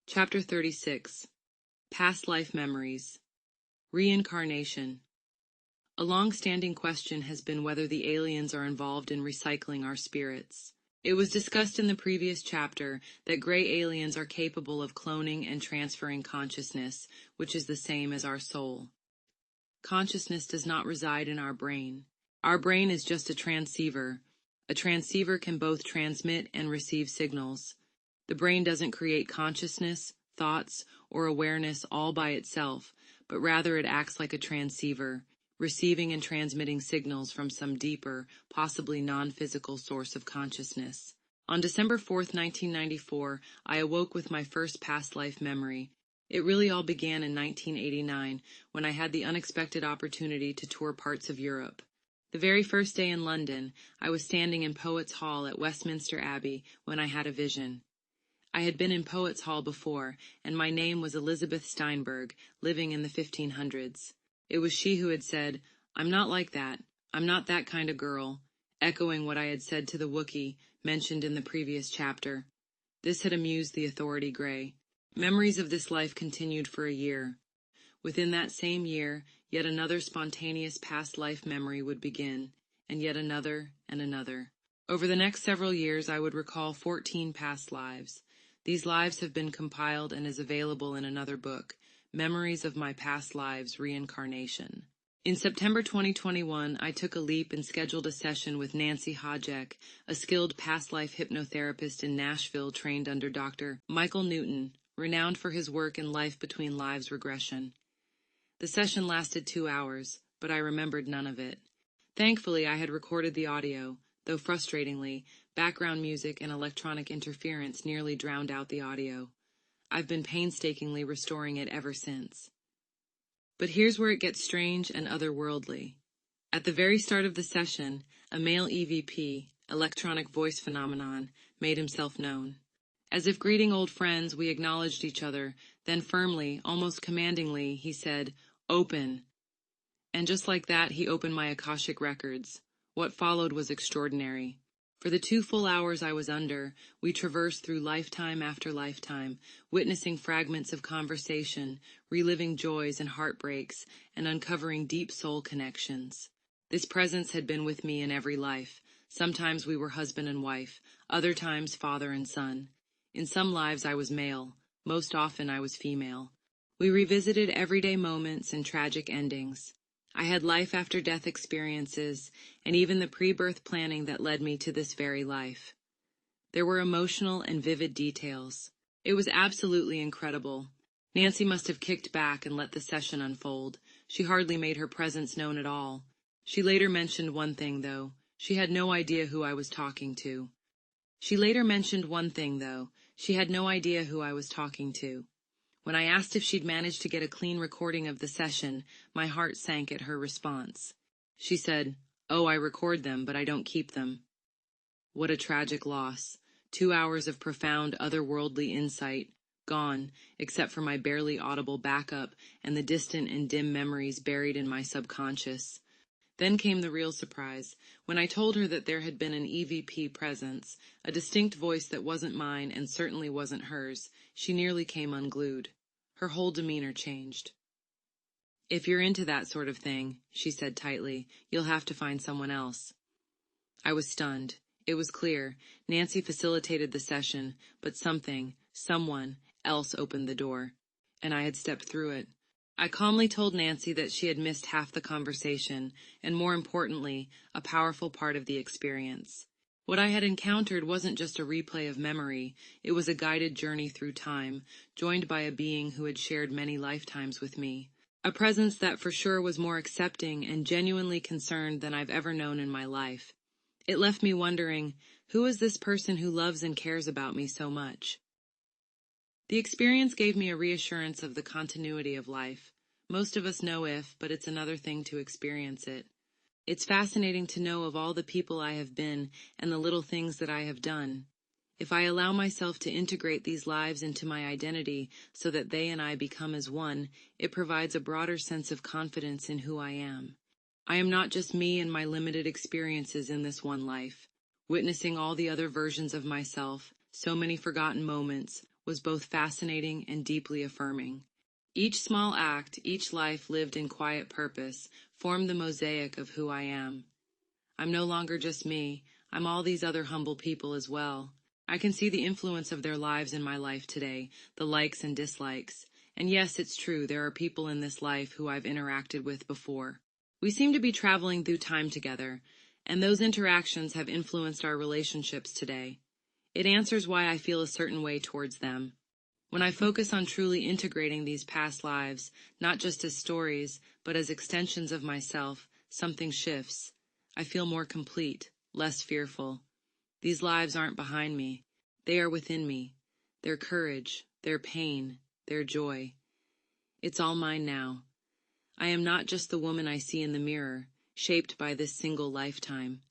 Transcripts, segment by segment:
Chapter 36. Past Life Memories. Reincarnation. A long-standing question has been whether the aliens are involved in recycling our spirits. It was discussed in the previous chapter that gray aliens are capable of cloning and transferring consciousness, which is the same as our soul. Consciousness does not reside in our brain. Our brain is just a transceiver. A transceiver can both transmit and receive signals. The brain doesn't create consciousness, thoughts, or awareness all by itself, but rather it acts like a transceiver, receiving and transmitting signals from some deeper, possibly non-physical source of consciousness. On December 4th, 1994, I awoke with my first past life memory. It really all began in 1989, when I had the unexpected opportunity to tour parts of Europe. The very first day in London, I was standing in Poets' Hall at Westminster Abbey when I had a vision. I had been in Poets' Hall before, and my name was Elizabeth Steinberg, living in the 1500s. It was she who had said, "I'm not like that. I'm not that kind of girl," echoing what I had said to the Wookiee, mentioned in the previous chapter. This had amused the authority gray. Memories of this life continued for a year. Within that same year, yet another spontaneous past life memory would begin, and yet another and another. Over the next several years, I would recall 14 past lives. These lives have been compiled and is available in another book, Memories of My Past Lives, Reincarnation. In September 2021, I took a leap and scheduled a session with Nancy Hodgeck, a skilled past life hypnotherapist in Nashville trained under Dr. Michael Newton, renowned for his work in life between lives regression. The session lasted 2 hours, but I remembered none of it. Thankfully, I had recorded the audio, though frustratingly, background music and electronic interference nearly drowned out the audio. I've been painstakingly restoring it ever since. But here's where it gets strange and otherworldly. At the very start of the session, a male EVP, electronic voice phenomenon, made himself known. As if greeting old friends, we acknowledged each other, then firmly, almost commandingly, he said, "Open." And just like that, he opened my Akashic records. What followed was extraordinary. For the 2 full hours I was under, we traversed through lifetime after lifetime, witnessing fragments of conversation, reliving joys and heartbreaks, and uncovering deep soul connections. This presence had been with me in every life. Sometimes we were husband and wife, other times father and son. In some lives I was male, most often I was female. We revisited everyday moments and tragic endings. I had life after death experiences, and even the pre-birth planning that led me to this very life. There were emotional and vivid details. It was absolutely incredible. Nancy must have kicked back and let the session unfold. She hardly made her presence known at all. She later mentioned one thing, though. She had no idea who I was talking to. When I asked if she'd managed to get a clean recording of the session, my heart sank at her response. She said, "Oh, I record them, but I don't keep them." What a tragic loss. 2 hours of profound otherworldly insight, gone, except for my barely audible backup and the distant and dim memories buried in my subconscious. Then came the real surprise. When I told her that there had been an EVP presence, a distinct voice that wasn't mine and certainly wasn't hers, she nearly came unglued. Her whole demeanor changed. "If you're into that sort of thing," she said tightly, "you'll have to find someone else." I was stunned. It was clear. Nancy facilitated the session, but someone else opened the door, and I had stepped through it. I calmly told Nancy that she had missed half the conversation, and more importantly, a powerful part of the experience. What I had encountered wasn't just a replay of memory, it was a guided journey through time, joined by a being who had shared many lifetimes with me. A presence that for sure was more accepting and genuinely concerned than I've ever known in my life. It left me wondering, who is this person who loves and cares about me so much? The experience gave me a reassurance of the continuity of life. Most of us know if, but it's another thing to experience it. It's fascinating to know of all the people I have been and the little things that I have done. If I allow myself to integrate these lives into my identity so that they and I become as one, it provides a broader sense of confidence in who I am. I am not just me and my limited experiences in this one life. Witnessing all the other versions of myself, so many forgotten moments, was both fascinating and deeply affirming. Each small act, each life lived in quiet purpose, formed the mosaic of who I am. I'm no longer just me, I'm all these other humble people as well. I can see the influence of their lives in my life today, the likes and dislikes. And yes, it's true, there are people in this life who I've interacted with before. We seem to be traveling through time together, and those interactions have influenced our relationships today. It answers why I feel a certain way towards them. When I focus on truly integrating these past lives, not just as stories, but as extensions of myself, something shifts. I feel more complete, less fearful. These lives aren't behind me. They are within me. Their courage, their pain, their joy. It's all mine now. I am not just the woman I see in the mirror, shaped by this single lifetime.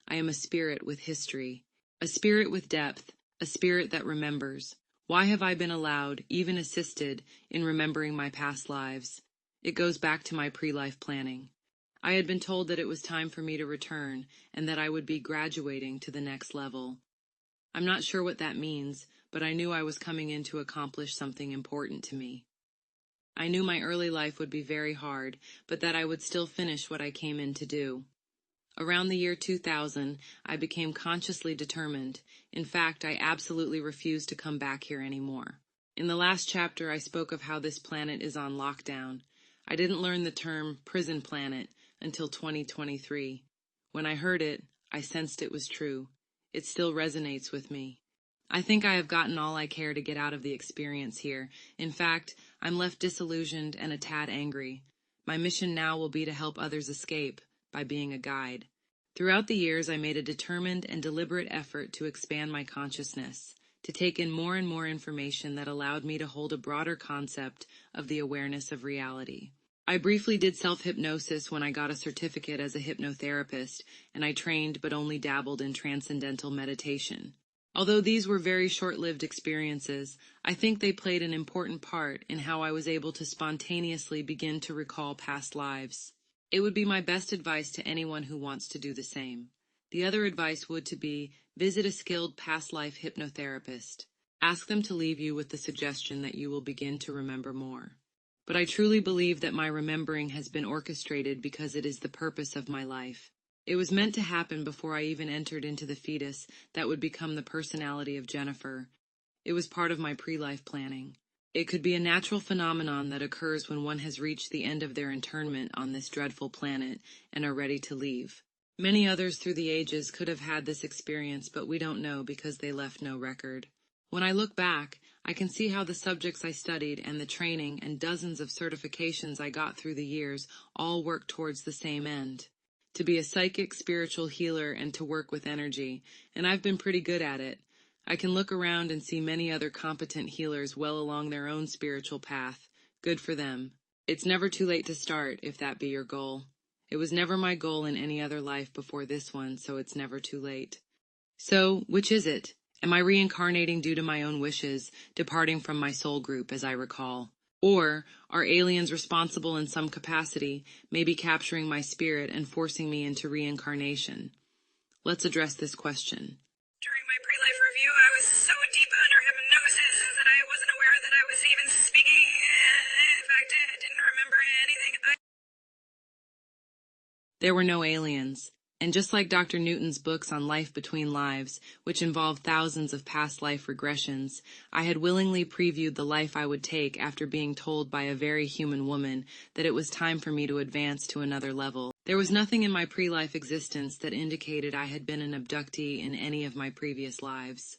I am a spirit with history, a spirit with depth, a spirit that remembers. Why have I been allowed, even assisted, in remembering my past lives? It goes back to my pre-life planning. I had been told that it was time for me to return and that I would be graduating to the next level. I'm not sure what that means, but I knew I was coming in to accomplish something important to me. I knew my early life would be very hard, but that I would still finish what I came in to do. Around the year 2000, I became consciously determined. In fact, I absolutely refused to come back here anymore. In the last chapter, I spoke of how this planet is on lockdown. I didn't learn the term prison planet until 2023. When I heard it, I sensed it was true. It still resonates with me. I think I have gotten all I care to get out of the experience here. In fact, I'm left disillusioned and a tad angry. My mission now will be to help others escape by being a guide. Throughout the years, I made a determined and deliberate effort to expand my consciousness, to take in more and more information that allowed me to hold a broader concept of the awareness of reality. I briefly did self-hypnosis when I got a certificate as a hypnotherapist, and I trained but only dabbled in transcendental meditation. Although these were very short-lived experiences, I think they played an important part in how I was able to spontaneously begin to recall past lives. It would be my best advice to anyone who wants to do the same. The other advice would to be, visit a skilled past life hypnotherapist. Ask them to leave you with the suggestion that you will begin to remember more. But I truly believe that my remembering has been orchestrated because it is the purpose of my life. It was meant to happen before I even entered into the fetus that would become the personality of Jennifer. It was part of my pre-life planning. It could be a natural phenomenon that occurs when one has reached the end of their internment on this dreadful planet and are ready to leave. Many others through the ages could have had this experience, but we don't know because they left no record. When I look back, I can see how the subjects I studied and the training and dozens of certifications I got through the years all work towards the same end. To be a psychic spiritual healer and to work with energy, and I've been pretty good at it. I can look around and see many other competent healers well along their own spiritual path. Good for them. It's never too late to start, if that be your goal. It was never my goal in any other life before this one, so it's never too late. So, which is it? Am I reincarnating due to my own wishes, departing from my soul group, as I recall? Or are aliens responsible in some capacity, maybe capturing my spirit and forcing me into reincarnation? Let's address this question. During my pre-life review, I was so deep under hypnosis that I wasn't aware that I was even speaking. In fact, I didn't remember anything. There were no aliens. And just like Dr. Newton's books on life between lives, which involved thousands of past life regressions, I had willingly previewed the life I would take after being told by a very human woman that it was time for me to advance to another level. There was nothing in my pre-life existence that indicated I had been an abductee in any of my previous lives.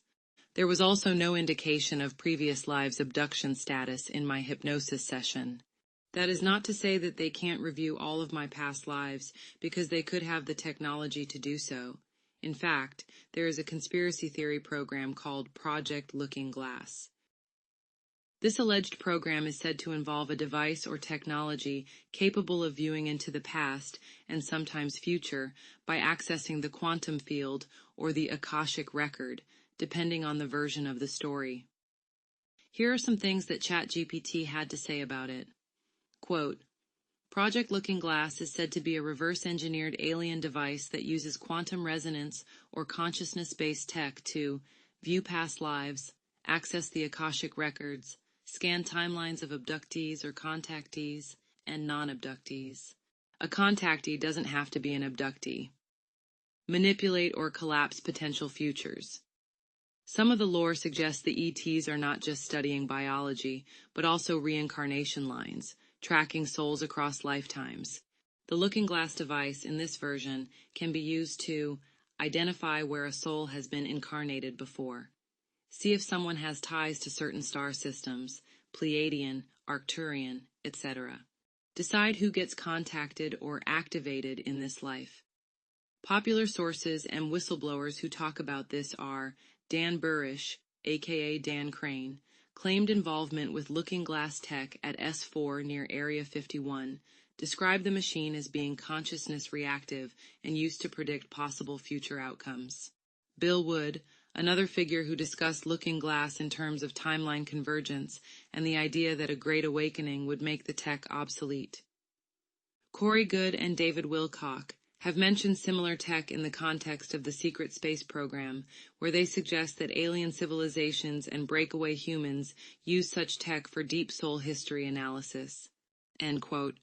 There was also no indication of previous lives' abduction status in my hypnosis session. That is not to say that they can't review all of my past lives, because they could have the technology to do so. In fact, there is a conspiracy theory program called Project Looking Glass. This alleged program is said to involve a device or technology capable of viewing into the past, and sometimes future, by accessing the quantum field or the Akashic record, depending on the version of the story. Here are some things that ChatGPT had to say about it. Quote, Project Looking Glass is said to be a reverse-engineered alien device that uses quantum resonance or consciousness-based tech to view past lives, access the Akashic records, scan timelines of abductees or contactees, and non-abductees. A contactee doesn't have to be an abductee. Manipulate or collapse potential futures. Some of the lore suggests the ETs are not just studying biology, but also reincarnation lines, tracking souls across lifetimes. The looking glass device in this version can be used to identify where a soul has been incarnated before. See if someone has ties to certain star systems, Pleiadian, Arcturian, etc. Decide who gets contacted or activated in this life. Popular sources and whistleblowers who talk about this are Dan Burrish, aka Dan Crane, claimed involvement with Looking Glass Tech at S4 near Area 51, described the machine as being consciousness reactive and used to predict possible future outcomes. Bill Wood, another figure who discussed Looking Glass in terms of timeline convergence and the idea that a great awakening would make the tech obsolete. Corey Goode and David Wilcock have mentioned similar tech in the context of the secret space program, where they suggest that alien civilizations and breakaway humans use such tech for deep soul history analysis. End quote.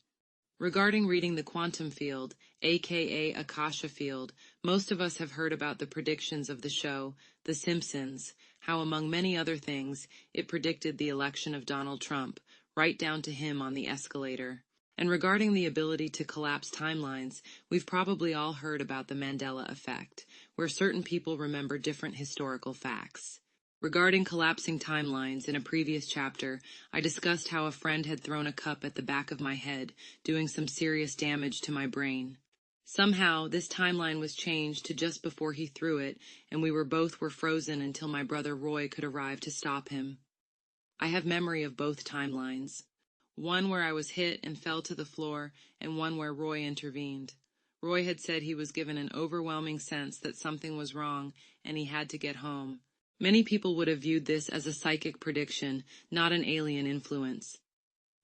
Regarding reading the quantum field, aka Akasha field, most of us have heard about the predictions of the show, The Simpsons, how among many other things, it predicted the election of Donald Trump, right down to him on the escalator. And regarding the ability to collapse timelines, we've probably all heard about the Mandela effect, where certain people remember different historical facts. Regarding collapsing timelines, in a previous chapter, I discussed how a friend had thrown a cup at the back of my head, doing some serious damage to my brain. Somehow, this timeline was changed to just before he threw it, and we were frozen until my brother Roy could arrive to stop him. I have memory of both timelines. One where I was hit and fell to the floor, and one where Roy intervened. Roy had said he was given an overwhelming sense that something was wrong, and he had to get home. Many people would have viewed this as a psychic prediction, not an alien influence.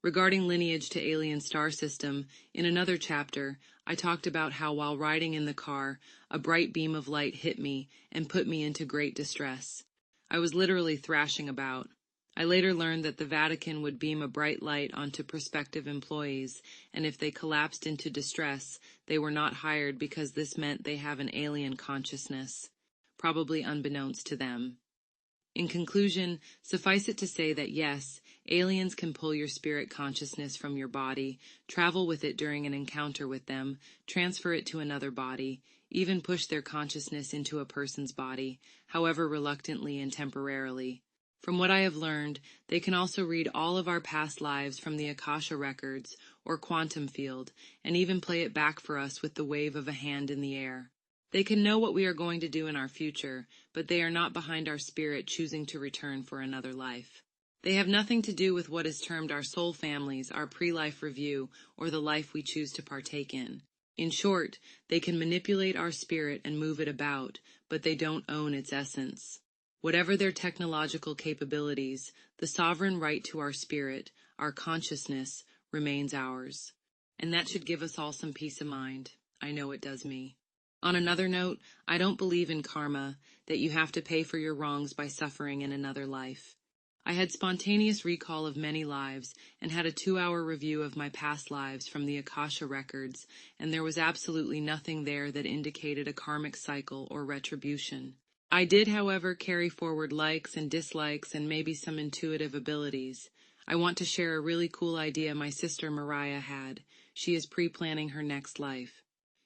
Regarding lineage to alien star system, in another chapter, I talked about how while riding in the car, a bright beam of light hit me and put me into great distress. I was literally thrashing about. I later learned that the Vatican would beam a bright light onto prospective employees, and if they collapsed into distress, they were not hired because this meant they have an alien consciousness, probably unbeknownst to them. In conclusion, suffice it to say that yes, aliens can pull your spirit consciousness from your body, travel with it during an encounter with them, transfer it to another body, even push their consciousness into a person's body, however reluctantly and temporarily. From what I have learned, they can also read all of our past lives from the Akasha records or quantum field, and even play it back for us with the wave of a hand in the air. They can know what we are going to do in our future, but they are not behind our spirit choosing to return for another life. They have nothing to do with what is termed our soul families, our pre-life review, or the life we choose to partake in. In short, they can manipulate our spirit and move it about, but they don't own its essence. Whatever their technological capabilities, the sovereign right to our spirit, our consciousness, remains ours. And that should give us all some peace of mind. I know it does me. On another note, I don't believe in karma, that you have to pay for your wrongs by suffering in another life. I had spontaneous recall of many lives and had a 2-hour review of my past lives from the Akasha records, and there was absolutely nothing there that indicated a karmic cycle or retribution. I did, however, carry forward likes and dislikes and maybe some intuitive abilities. I want to share a really cool idea my sister Mariah had. She is pre-planning her next life.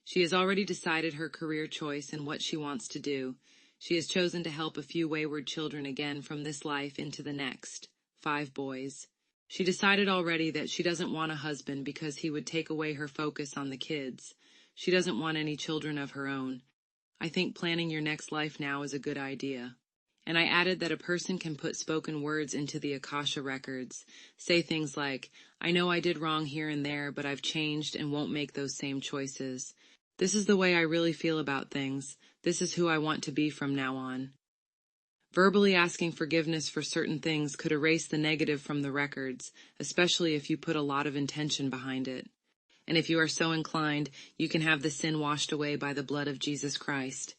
She has already decided her career choice and what she wants to do. She has chosen to help a few wayward children again from this life into the next, 5 boys. She decided already that she doesn't want a husband because he would take away her focus on the kids. She doesn't want any children of her own. I think planning your next life now is a good idea. And I added that a person can put spoken words into the Akasha records, say things like, I know I did wrong here and there, but I've changed and won't make those same choices. This is the way I really feel about things. This is who I want to be from now on. Verbally asking forgiveness for certain things could erase the negative from the records, especially if you put a lot of intention behind it. And if you are so inclined, you can have the sin washed away by the blood of Jesus Christ.